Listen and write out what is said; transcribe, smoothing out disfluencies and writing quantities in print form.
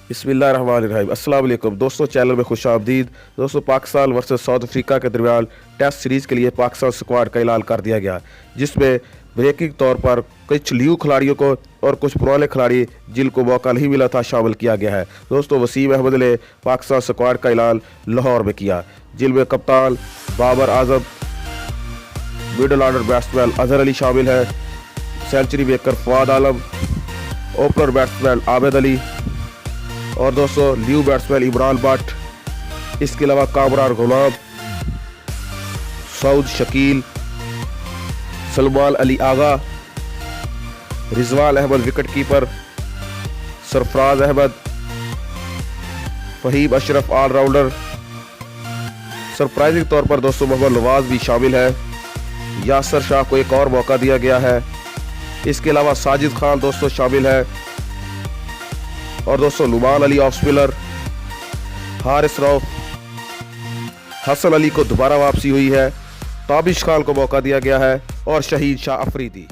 बिस्मिल्लाहिर्रहमानिर्रहीम। अस्सलाम वालेकुम दोस्तों, चैनल में खुश आमदीद। दोस्तों, पाकिस्तान वर्सेस साउथ अफ्रीका के दरमियान टेस्ट सीरीज़ के लिए पाकिस्तान स्क्वाड का ऐलान कर दिया गया, जिसमें ब्रेकिंग तौर पर कुछ न्यू खिलाड़ियों को और कुछ पुराने खिलाड़ी जिनको मौका नहीं मिला था शामिल किया गया है। दोस्तों, वसीम अहमद ने पाकिस्तान स्क्वाड का ऐलान लाहौर में किया, जिनमें कप्तान Babar Azam, middle order batsman Azhar Ali शामिल है, century maker Fawad Alam, opener batsman Abid Ali और दोस्तों न्यू बैट्समैन इमरान भट्ट। इसके अलावा Kamran Ghulam, Saud Shakeel, Salman Ali Agha, Rizwan Ahmed wicket keeper, Sarfaraz Ahmed, Faheem Ashraf all rounder. Surprising तौर पर दोस्तों मोहम्मद नवाज भी शामिल है। यासर शाह को एक और मौका दिया गया है। इसके अलावा साजिद खान दोस्तों शामिल है और दोस्तों नुमान अली ऑफ स्पिनर, हारिस रऊफ, हसन अली को दोबारा वापसी हुई है, ताबिश खान को मौका दिया गया है और शहीद शाह अफरीदी।